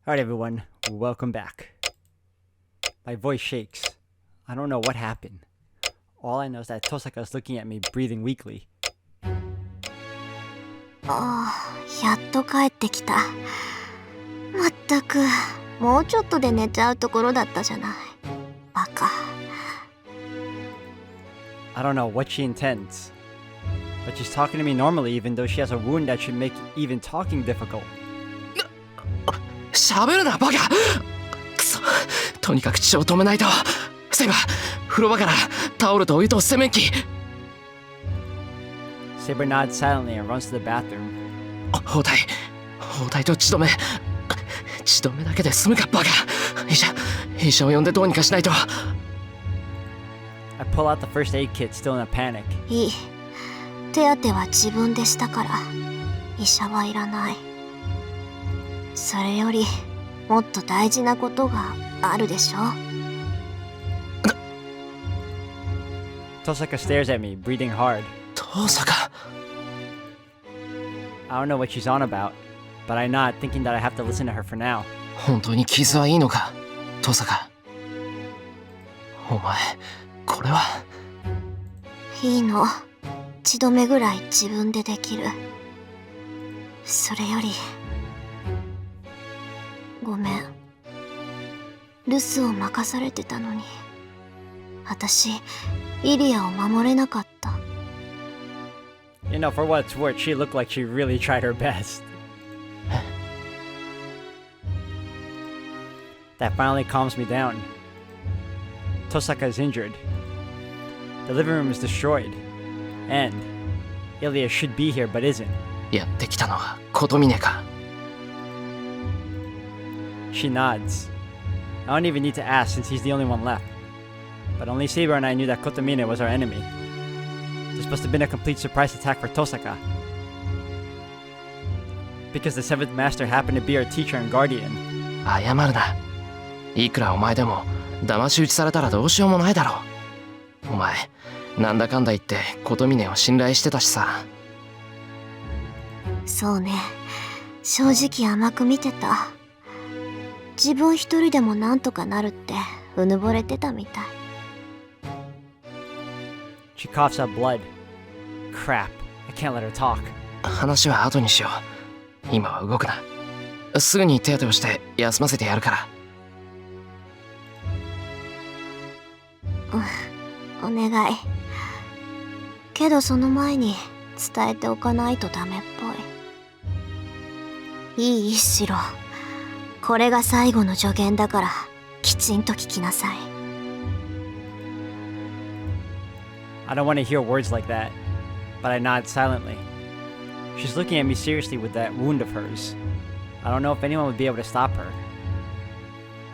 Alright, everyone, welcome back. My voice shakes. I don't know what happened. All I know is that Tosaka is looking at me, breathing weakly. やっと帰ってきた。まったく、もうちょっとで寝ちゃうところだったじゃない。バカ。I don't know what she intends, but she's talking to me normally even though she has a wound that should make even talking difficult. 喋るなバカ。くそ、とにかく血を止めないと。セイバー、風呂場からタオルとお湯と洗面器。Saber nods silently and runs to the bathroom. 包帯と血止め。血止めだけで済むかバカ。医者を呼んでどうにかしないと。I pull out the first aid kit, still in a panic. いい。手当ては自分でしたから、医者はいらない。それよりもっと大事なことがあるでしょ。Tosaka stares at me, breathing hard. トサカ。I don't know what she's on about, but I nod, thinking that I have to listen to her for now. 本当に傷はいいのか、トサカ。お前、これは。いいの。血止めぐらい自分でできる。それよりごめん。留守を任されてたのに、私イリアを守れなかった。You know, for what it's worth, she looked like she really tried her best. That finally calms me down. Tosaka is injured. The living room is destroyed. And Ilya should be here but isn't. やってきたのは琴峰か。She nods. I don't even need to ask since he's the only one left. But only Saber and I knew that Kotomine was our enemy. This must have been a complete surprise attack for Tosaka. Because the 7th Master happened to be our teacher and guardian. 謝るな。いくらお前でも騙し討ちされたらどうしようもないだろう。お前、なんだかんだ言って琴峰を信頼してたしさ。そうね。正直甘く見てた。自分一人でもなんとかなるってうぬぼれてたみたい。She coughs up blood. Crap. I can't let her talk. 話は後にしよう。今は動くな。すぐに手当てをして休ませてやるから。お願い。けどその前に伝えておかないとダメっぽい。いいシロ。これが最後の助言だからきちんと聞きなさい。I don't want to hear words like that, but I nod silently. She's looking at me seriously with that wound of hers. I don't know if anyone would be able to stop her.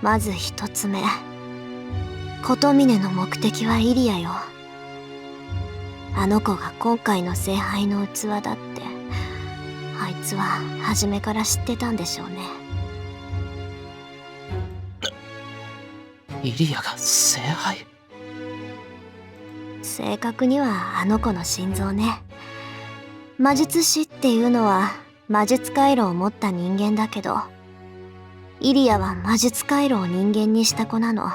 まず一つ目。琴峰の目的はイリアよ。あの子が今回の聖杯の器だって、あいつは初めから知ってたんでしょうね。イリアが聖杯。正確にはあの子の心臓ね。魔術師っていうのは魔術回路を持った人間だけど、イリアは魔術回路を人間にした子なの。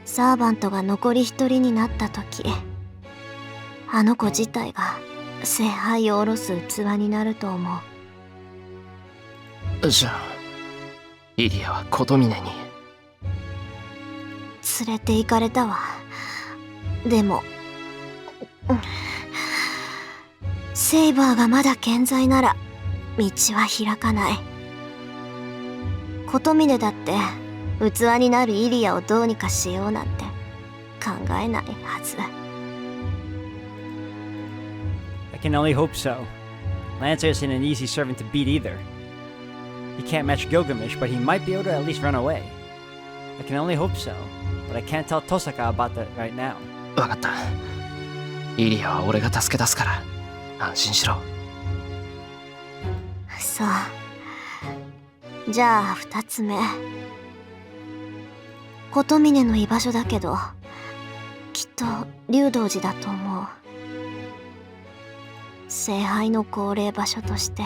サーバントが残り一人になった時、あの子自体が聖杯を下ろす器になると思う。じゃあイリアは琴峰に連れて行かれたわ。でも、セイバーがまだ健在なら道は開かない。琴峰だって器になるイリアをどうにかしようなんて考えないはず。I can only hope so. Lancer isn't an easy servant to beat either. He can't match Gilgamesh, but he might be able to at least run away. I can only hope so, but I can't tell Tosaka about that right now. わかった。イリアは俺が助け出すから安心しろ。そう。じゃあ二つ目。琴峰の居場所だけど、きっと竜道寺だと思う。聖杯の恒例場所として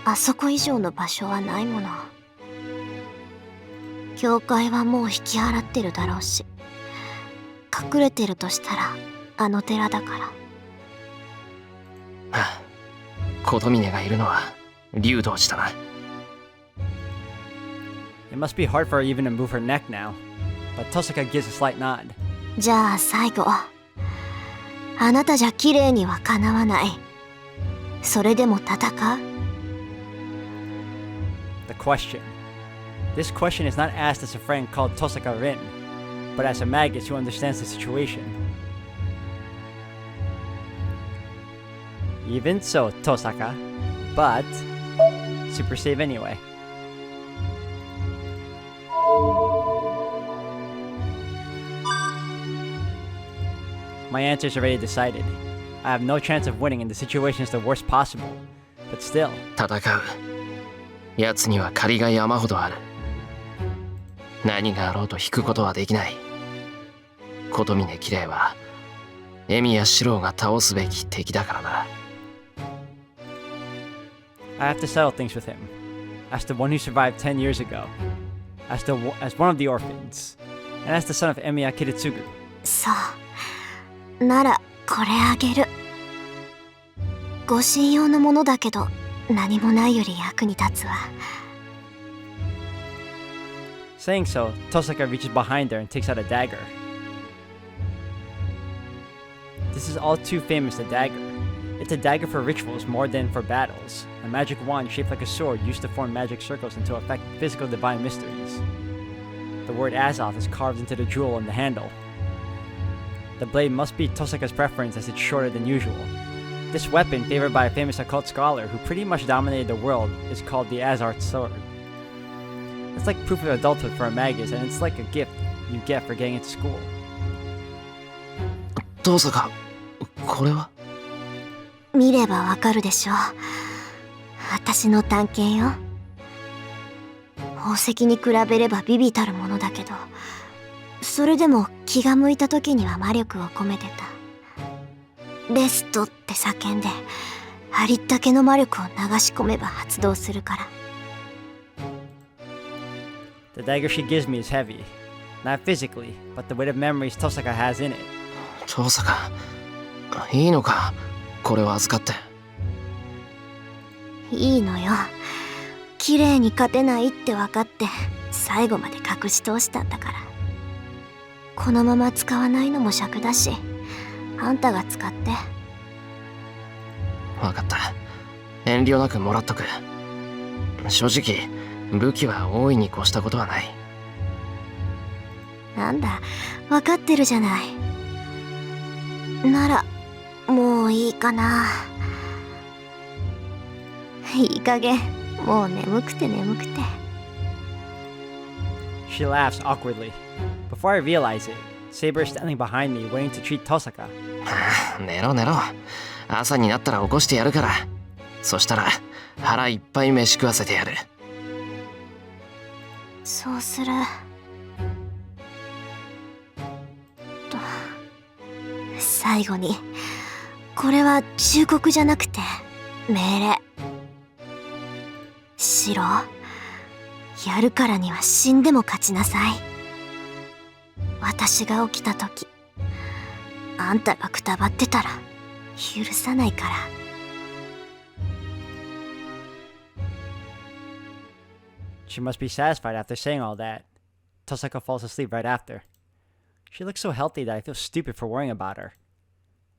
あそこ以上の場所はないもの。教会はもう引き払ってるだろうし、隠れてるとしたらあの寺だから。はあ、琴峰がいるのは竜道寺だな。It must be hard for her even to move her neck now, but Tosaka gives a slight nod. じゃあ最後、あなたじゃ綺麗にはかなわない。それでも戦う？ The question. This question is not asked as a friend called Tosaka Rin, but as a magus who understands the situation. Even so, Tosaka. But super save anyway. My answer is already decided. I have no chance of winning and the situation is the worst possible. But still, 戦う。奴には借りが山ほどある。何があろうと引くことはできない。琴峰綺麗はエミやシローが倒すべき敵だからな。I have to settle things with him. As the one who survived 10 years ago. As one of the orphans. And as the son of Emiya Kiritsugu. そう。ならこれあげる。護身用のものだけど何もないより役に立つわ。Saying so, Tosaka reaches behind her and takes out a dagger. This is all too famous, a dagger. It's a dagger for rituals more than for battles. A magic wand shaped like a sword used to form magic circles and to affect physical divine mysteries. The word Azoth is carved into the jewel on the handle. The blade must be Tosaka's preference as it's shorter than usual. This weapon, favored by a famous occult scholar who pretty much dominated the world, is called the Azarth Sword. It's like proof of adulthood for a magus, and it's like a gift you get for getting into school. どうぞか、これは？見ればわかるでしょ。私の探検よ。宝石に比べれば微々たるものだけど、それでも気が向いた時には魔力を込めてた。レストって叫んで、ありったけの魔力を流し込めば発動するから。The dagger she gives me is heavy. Not physically, but the weight of memories Tosaka has in it. どうぞか、いいのか、これを預かって。いいのよ。綺麗に勝てないって分かって最後まで隠し通したんだから。このまま使わないのも尺だし、あんたが使って。分かった。遠慮なくもらっとく。正直武器は大いに越したことはない。なんだ、分かってるじゃない。ならもういいかな。いい加減もう眠くて眠くて。 She laughs awkwardly. Before I realize it, Saber is standing behind me, waiting to treat Tosaka. 寝ろ寝ろ。朝になったら起こしてやるから。そしたら腹いっぱい飯食わせてやる。そうすると、最後にこれは忠告じゃなくて命令。シロ、やるからには死んでも勝ちなさい。私が起きた時、あんたがくたばってたら許さないから。She must be satisfied after saying all that. Tosaka falls asleep right after. She looks so healthy that I feel stupid for worrying about her.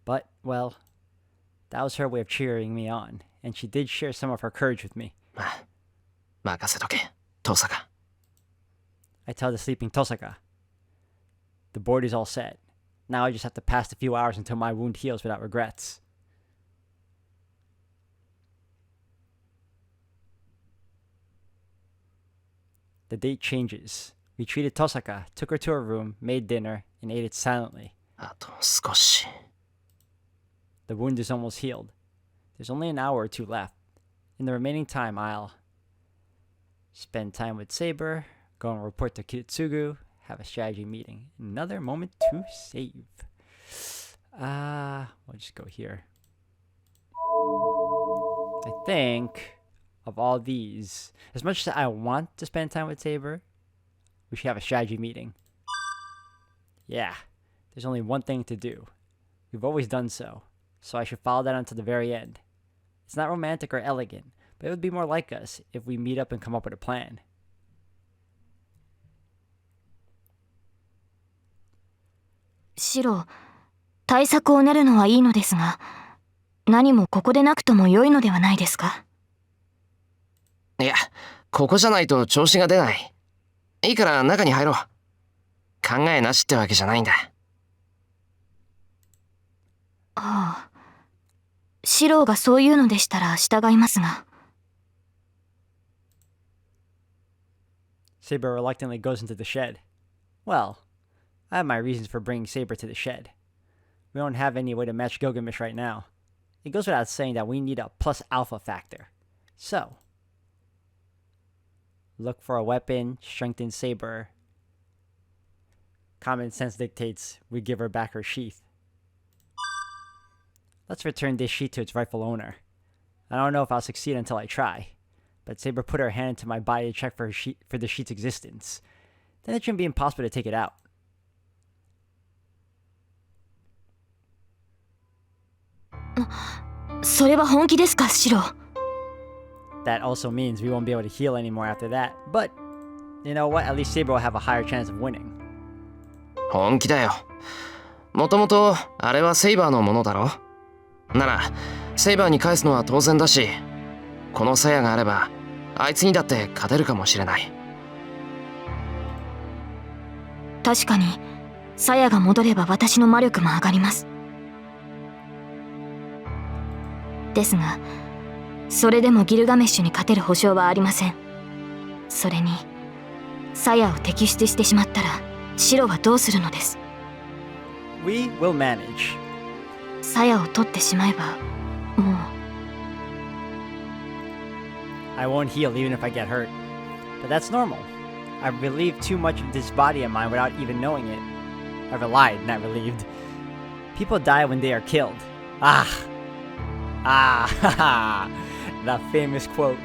But, well, that was her way of cheering me on, and she did share some of her courage with me. 任せとけ、トサカ。I tell the sleeping Tosaka. The board is all set. Now I just have to pass a few hours until my wound heals without regrets. The date changes. We treated Tosaka, took her to her room, made dinner, and ate it silently. あと少し。The wound is almost healed. There's only an hour or two left. In the remaining time, I'll spend time with Saber, go and report to Kiritsugu, have a strategy meeting. Another moment to save. We'll just go here. I think of all these, as much as I want to spend time with Saber, we should have a strategy meeting. Yeah, there's only one thing to do. We've always done so I should follow that until the very end. It's not romantic or elegant, but it would be more like us if we meet up and come up with a plan. シロ、対策を練るのはいいのですが、何もここでなくとも良いのではないですか？いや、ここじゃないと調子が出ない。いいから中に入ろう。考えなしってわけじゃないんだ。ああ、シロがそういうのでしたら従いますが。Saber reluctantly goes into the shed. Well, I have my reasons for bringing Saber to the shed. We don't have any way to match Gilgamesh right now. It goes without saying that we need a plus alpha factor. So, look for a weapon, strengthen Saber. Common sense dictates we give her back her sheath. Let's return this sheath to its rightful owner. I don't know if I'll succeed until I try, but Saber put her hand into my body to check for the sheath's existence. Then it shouldn't be impossible to take it out. That also means we won't be able to heal anymore after that. But, you know what? At least Saber will have a higher chance of winning. 本気だよ。もともとあれはセイバーのものだろ。ならセイバーに返すのは当然だし、この鞘があればあいつにだって勝てるかもしれない。確かに、鞘が戻れば私の魔力も上がります。ですが、それでもギルガメッシュに勝てる保証はありません。それに、鞘を摘出してしまったら、シロはどうするのです？ We will manage. 鞘を取ってしまえば、もう。I won't heal even if I get hurt. But that's normal. I've relieved too much of this body of mine without even knowing it. I relied, not relieved. People die when they are killed. Haha. The famous quote.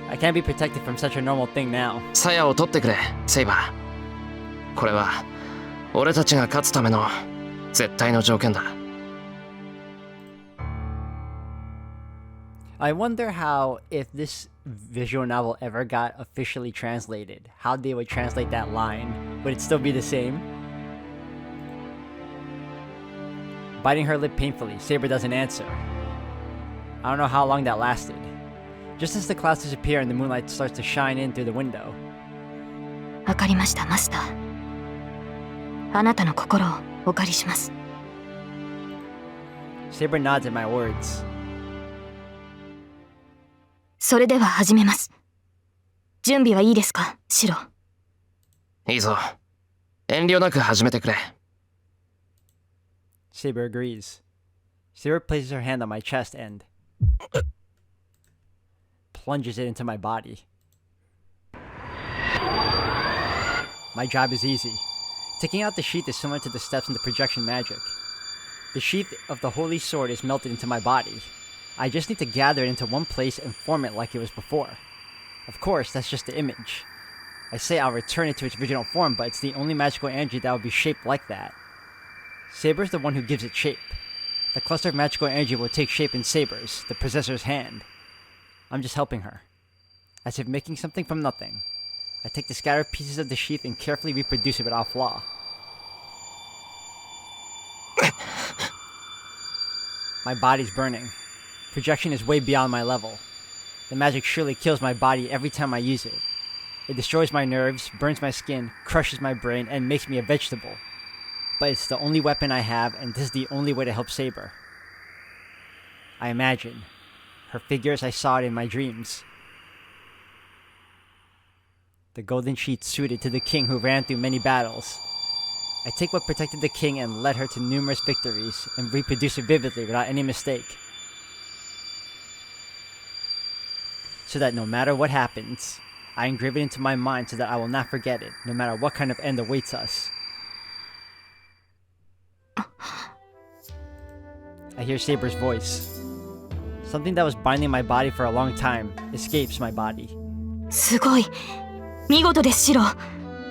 I can't be protected from such a normal thing now. 鞘を取ってくれ、セイバー。これは俺たちが勝つための絶対の条件だ。I wonder how, if this visual novel ever got officially translated, how they would translate that line. Would it still be the same? Biting her lip painfully, Saber doesn't answer. I don't know how long that lasted. Just as the clouds disappear and the moonlight starts to shine in through the window. わかりました、マスター。あなたの心をお借りします。Saber nods at my words. それでは始めます。準備はいいですか、シロ？いいぞ。遠慮なく始めてくれ。Saber agrees. Saber places her hand on my chest and plunges it into my body. My job is easy. Taking out the sheath is similar to the steps in the projection magic. The sheath of the holy sword is melted into my body. I just need to gather it into one place and form it like it was before. Of course, that's just the image. I say I'll return it to its original form, but it's the only magical energy that will be shaped like that. Saber's the one who gives it shape. The cluster of magical energy will take shape in Saber's, the possessor's hand. I'm just helping her. As if making something from nothing. I take the scattered pieces of the sheath and carefully reproduce it without flaw. My body's burning. Projection is way beyond my level. The magic surely kills my body every time I use it. It destroys my nerves, burns my skin, crushes my brain, and makes me a vegetable. But it's the only weapon I have, and this is the only way to help Saber. I imagine her figure as I saw it in my dreams. The golden sheet suited to the king who ran through many battles. I take what protected the king and led her to numerous victories, and reproduce it vividly without any mistake. So that no matter what happens, I engrave it into my mind so that I will not forget it, no matter what kind of end awaits us. I hear Saber's voice. Something that was binding my body for a long time escapes my body. すごい。見事です、シロ。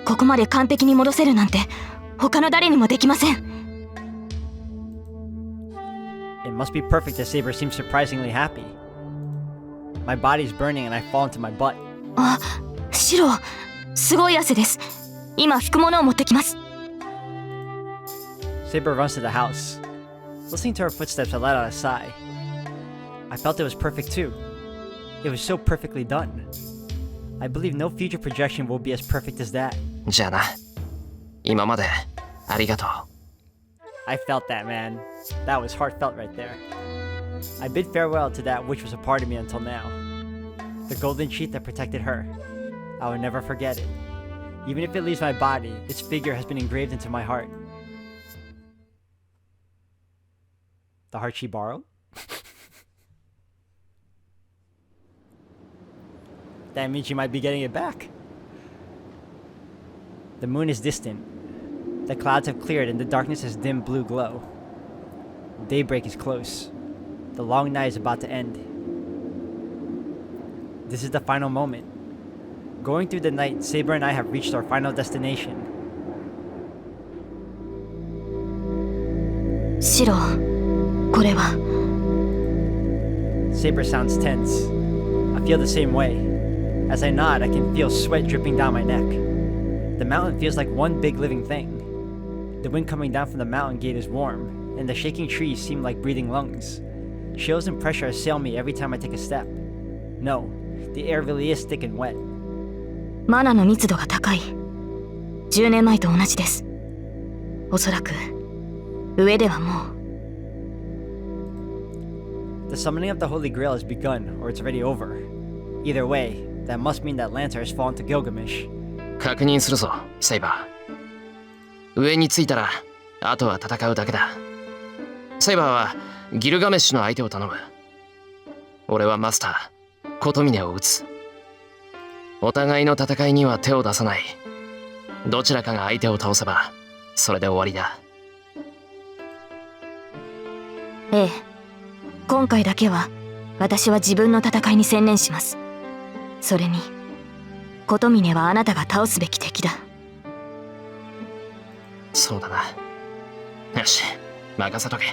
ここまで完璧に戻せるなんて他の誰にもできません。It must be perfect as Saber seems surprisingly happy. My body's burning and I fall into my butt. あ、シロ、すごい汗です。今拭くものを持ってきます。Saber runs to the house. Listening to her footsteps, I let out a sigh. I felt it was perfect too. It was so perfectly done. I believe no future projection will be as perfect as that. じゃあな。今までありがとう。I felt that, man. That was heartfelt right there. I bid farewell to that which was a part of me until now. The golden sheath that protected her. I will never forget it. Even if it leaves my body, its figure has been engraved into my heart. The heart she borrowed? That means she might be getting it back. The moon is distant. The clouds have cleared and the darkness has dimmed blue glow. Daybreak is close. The long night is about to end. This is the final moment. Going through the night, Saber and I have reached our final destination. シロ、これは。Saber sounds tense. I feel the same way. As I nod, I can feel sweat dripping down my neck. The mountain feels like one big living thing. The wind coming down from the mountain gate is warm, and the shaking trees seem like breathing lungs. Chills and pressure assail me every time I take a step. No, the air really is thick and wet. マナの密度が高い。10年前と同じです。おそらく上ではもう。The summoning of the Holy Grail has begun, or it's already over. Either way, that must mean that Lancer has fallen to Gilgamesh. 確認するぞ、セイバー。上に着いたら、あとは戦うだけだ。セイバーはギルガメッシュの相手を頼む。俺はマスター、琴峰を撃つ。お互いの戦いには手を出さない。どちらかが相手を倒せば、それで終わりだ。ええ。今回だけは、私は自分の戦いに専念します。それに、琴峰はあなたが倒すべき敵だ。そうだな。よし、任せとけ。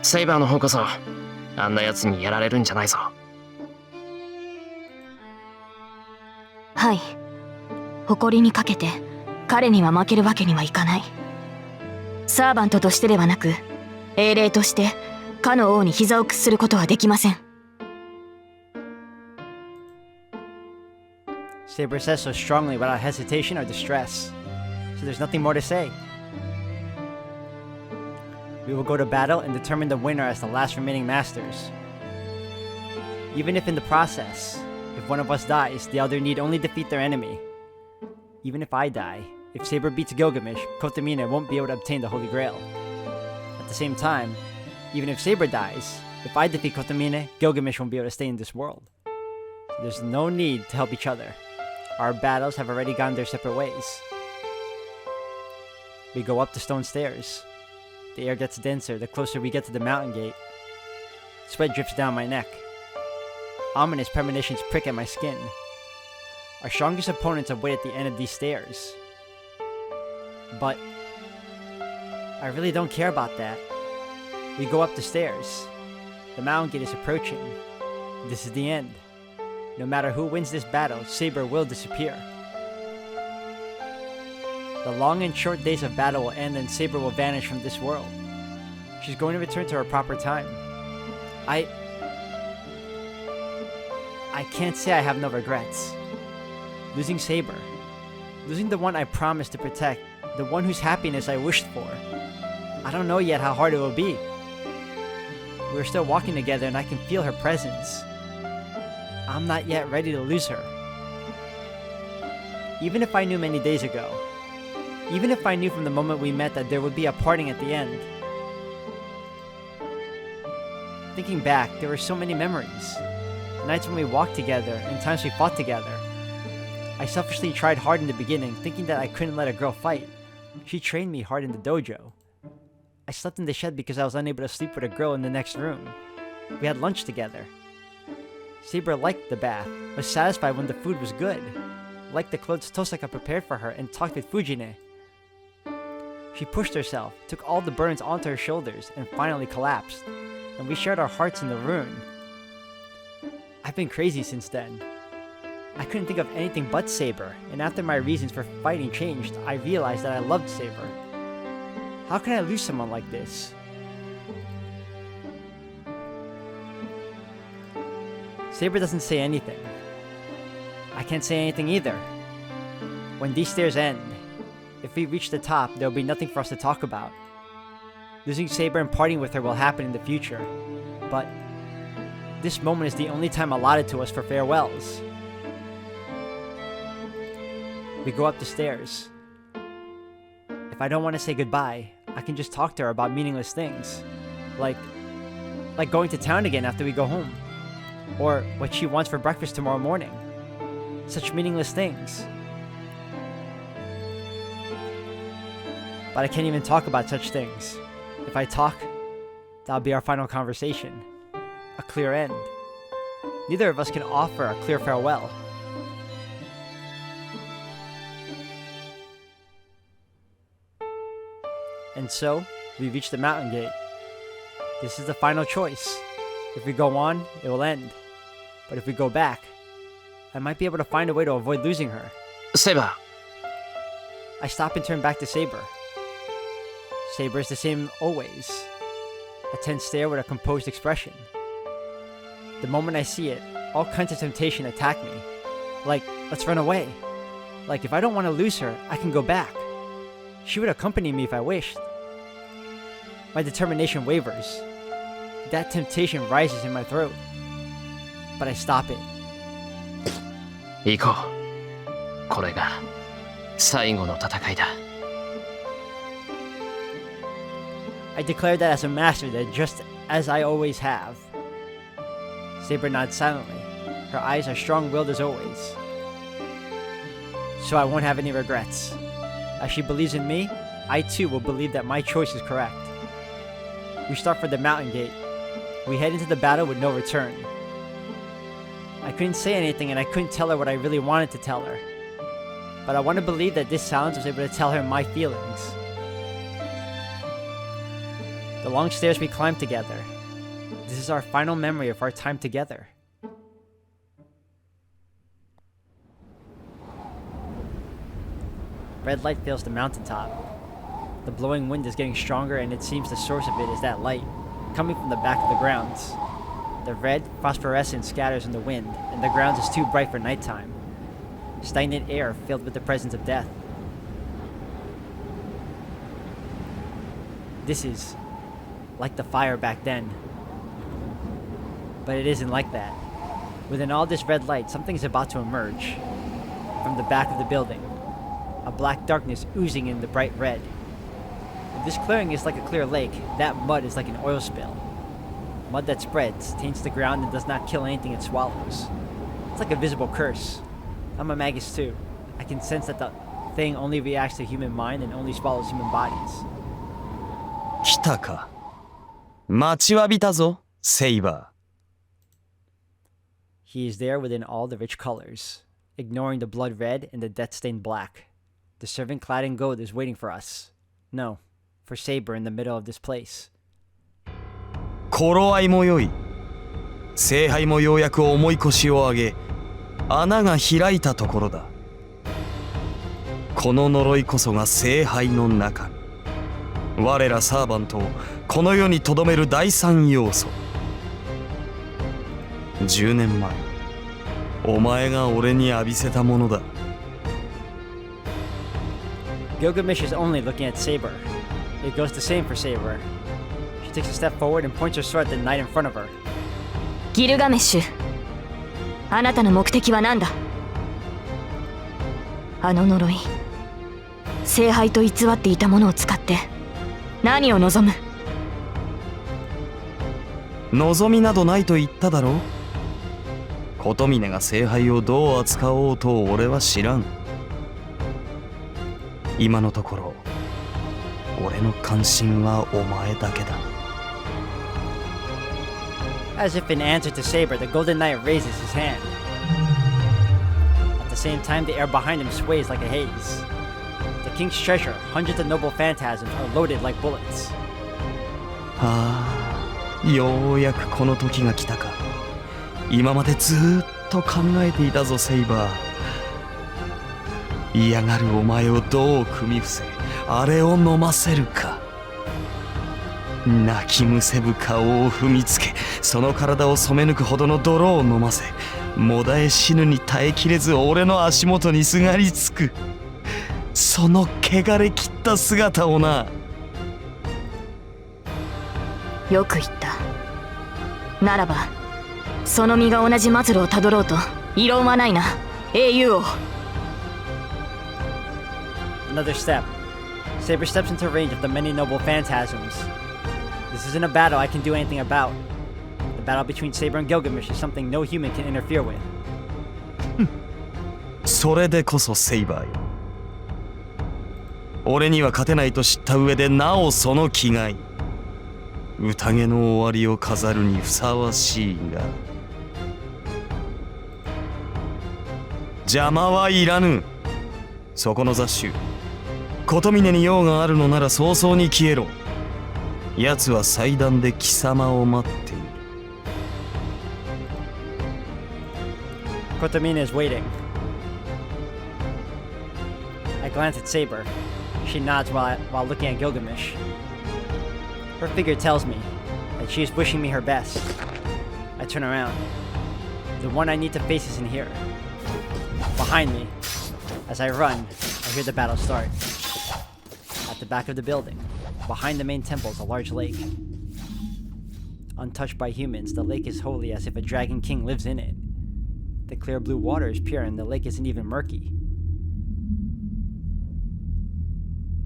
セイバーの方こそ、あんな奴にやられるんじゃないぞ。はい。誇りにかけて、彼には負けるわけにはいかない。サーバントとしてではなく、英霊として、かの王に膝を屈することはできません。Saber says so strongly without hesitation or distress, so there's nothing more to say. We will go to battle and determine the winner as the last remaining masters. Even if in the process, if one of us dies, the other need only defeat their enemy. Even if I die, if Saber beats Gilgamesh, Kotomine won't be able to obtain the Holy Grail. At the same time, even if Saber dies, if I defeat Kotomine, Gilgamesh won't be able to stay in this world. So there's no need to help each other. Our battles have already gone their separate ways. We go up the stone stairs. The air gets denser the closer we get to the mountain gate. Sweat drips down my neck. Ominous premonitions prick at my skin. Our strongest opponents await at the end of these stairs. But I really don't care about that. We go up the stairs. The mountain gate is approaching. This is the end. No matter who wins this battle, Saber will disappear. The long and short days of battle will end and Saber will vanish from this world. She's going to return to her proper time. I can't say I have no regrets. Losing Saber. Losing the one I promised to protect. The one whose happiness I wished for. I don't know yet how hard it will be. We're still walking together and I can feel her presence. I'm not yet ready to lose her. Even if I knew many days ago, even if I knew from the moment we met that there would be a parting at the end. Thinking back, there were so many memories. Nights when we walked together and times we fought together. I selfishly tried hard in the beginning, thinking that I couldn't let a girl fight. She trained me hard in the dojo. I slept in the shed because I was unable to sleep with a girl in the next room. We had lunch together. Saber liked the bath, was satisfied when the food was good, liked the clothes Tosaka prepared for her, and talked with Fujine. She pushed herself, took all the burdens onto her shoulders, and finally collapsed, and we shared our hearts in the ruin. I've been crazy since then. I couldn't think of anything but Saber, and after my reasons for fighting changed, I realized that I loved Saber. How can I lose someone like this? Saber doesn't say anything. I can't say anything either. When these stairs end, if we reach the top, there will be nothing for us to talk about. Losing Saber and parting with her will happen in the future, but this moment is the only time allotted to us for farewells. We go up the stairs. If I don't want to say goodbye, I can just talk to her about meaningless things. Like going to town again after we go home. Or what she wants for breakfast tomorrow morning. Such meaningless things. But I can't even talk about such things. If I talk, that'll be our final conversation. A clear end. Neither of us can offer a clear farewell. And so, we reach the mountain gate. This is the final choice. If we go on, it will end. But if we go back, I might be able to find a way to avoid losing her. Saber. I stop and turn back to Saber. Saber is the same always. A tense stare with a composed expression. The moment I see it, all kinds of temptation attack me. Like, let's run away. Like, if I don't want to lose her, I can go back. She would accompany me if I wished. My determination wavers. That temptation rises in my throat. But I stop it. 行こう。これが最後の戦いだ。I declare that as a master, that just as I always have. Saber nods silently. Her eyes are strong-willed as always. So I won't have any regrets. As she believes in me, I too will believe that my choice is correct. We start for the mountain gate. We head into the battle with no return. I couldn't say anything and I couldn't tell her what I really wanted to tell her. But I want to believe that this silence was able to tell her my feelings. The long stairs we climbed together. This is our final memory of our time together. Red light fills the mountaintop. The blowing wind is getting stronger and it seems the source of it is that light, coming from the back of the grounds. The red phosphorescence scatters in the wind, and the grounds is too bright for nighttime. Stagnant air filled with the presence of death. This is like the fire back then. But it isn't like that. Within all this red light, something is about to emerge. From the back of the building. A black darkness oozing in the bright red. If this clearing is like a clear lake, that mud is like an oil spill. Mud that spreads, taints the ground, and does not kill anything it swallows. It's like a visible curse. I'm a magus too. I can sense that the thing only reacts to human mind and only swallows human bodies. 来たか。待ちわびたぞ、セイバ He is there within all the rich colors, ignoring the blood red and the death-stained black. The servant clad in gold is waiting for us. No, for Saber in the middle of this place. ー。頃合いもよい。聖杯もようやく重い腰を上げ、穴が開いたところだ。この呪いこそが聖杯の中身。我らサーバントをこの世にとどめる第三要素。10年前、お前が俺に浴びせたものだ。Gilgamesh is only looking at Saber. It goes the same for Saber. She takes a step forward and points her sword at the knight in front of her. ギルガメッシュ、あなたの目的は何だ？あの呪い、聖杯と偽っていたものを使って何を望む？望みなどないと言っただろう。琴峰が聖杯をどう扱おうと俺は知らん。今のところ俺の関心はお前だけだ。As if in answer to Saber, the Golden Knight raises his hand. At the same time, the air behind him sways like a haze. The king's treasure, hundreds of noble phantasms, are loaded like bullets. ああ、ようやくこの時が来たか。今までずーっと考えていたぞ、セイバー。嫌がるお前をどう組み伏せ、あれを飲ませるか。泣きむせぶ顔を踏みつけ、その体を染め抜くほどの泥を飲ませ、もだえ死ぬに耐えきれず俺の足元にすがりつく。その汚れ切った姿をな。よく言った。ならばその身が同じ末路をたどろうと異論はないな、英雄王。 Another step. Saber steps into range of the many noble phantasms. This isn't a battle I can do anything about. The battle between Saber and Gilgamesh is something no human can interfere with. それでこそセイバーよ。俺には勝てないと知った上でなおその気概。宴の終わりを飾るにふさわしいが、邪魔はいらぬ。そこの雑種、琴峰に用があるのなら早々に消えろ。奴は祭壇で貴様を待っている。 Kotomina is waiting. I glance at Saber. She nods while looking at Gilgamesh. Her figure tells me that she is wishing me her best. I turn around. The one I need to face is in here. Behind me, as I run, I hear the battle start. At the back of the building, behind the main temple, is a large lake. Untouched by humans, the lake is holy as if a dragon king lives in it. The clear blue water is pure and the lake isn't even murky.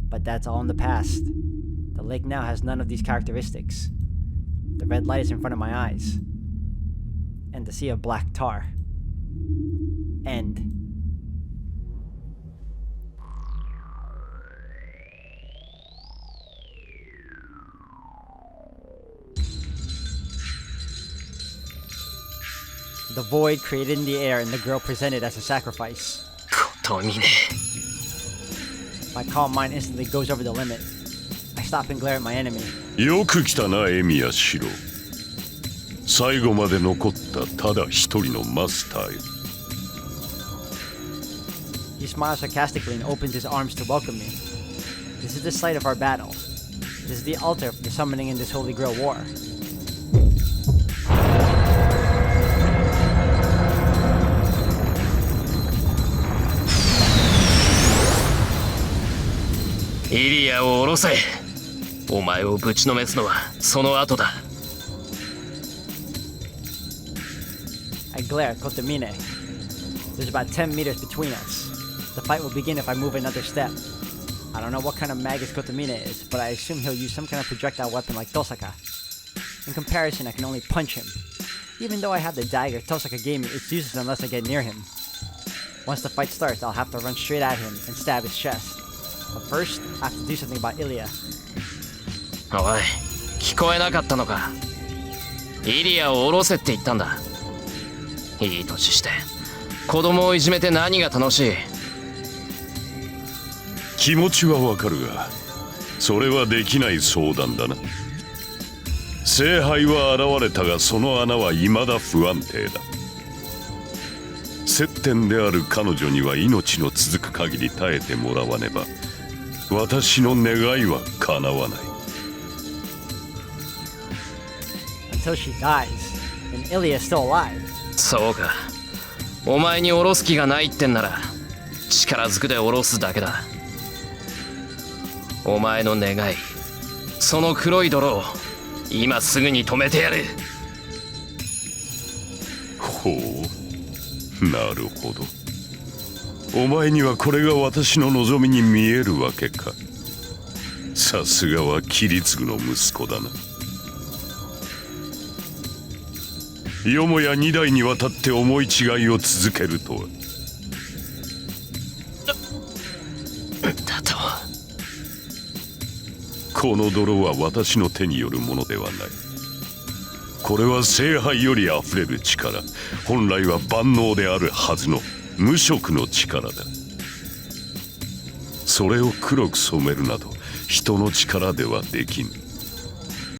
But that's all in the past. The lake now has none of these characteristics. The red light is in front of my eyes. And the sea of black tar. End. The void created in the air and the girl presented as a sacrifice. 琴峰。 My calm mind instantly goes over the limit. I stop and glare at my enemy. よく来たな、エミヤシロ。最後まで残ったただ一人のマスターよ。He smiles sarcastically and opens his arms to welcome me. This is the site of our battle. This is the altar for the summoning in this Holy Grail War. イリアを下ろせ。お前をぶちのめすのはその後だ。 I glare at Kotomine. There's about 10 meters between us. The fight will begin if I move another step. I don't know what kind of magus Kotomine is, but I assume he'll use some kind of projectile weapon like Tosaka. In comparison, I can only punch him. Even though I have the dagger Tosaka gave me, it's useless unless I get near him. Once the fight starts, I'll have to run straight at him and stab his chest. But first, I have to do something about Ilya. おい、聞こえなかったのか。イリアを下ろせって言ったんだ。いい年して子供をいじめて何が楽しい。気持ちはわかるが、それはできない相談だな。聖杯は現れたが、その穴は未だ不安定だ。接点である彼女には命の続く限り耐えてもらわねば、私の願いは叶わない。 Until she dies, and Ilya is still alive. そうか。お前に下ろす気がないってんなら力ずくで下ろすだけだ。お前の願い、その黒い泥を今すぐに止めてやる。ほう、なるほど。お前にはこれが私の望みに見えるわけか。さすがはキリツグの息子だな。よもや2代にわたって思い違いを続けるとは。だと。この泥は私の手によるものではない。これは聖杯よりあふれる力、本来は万能であるはずの無色の力だ。それを黒く染めるなど人の力ではできん。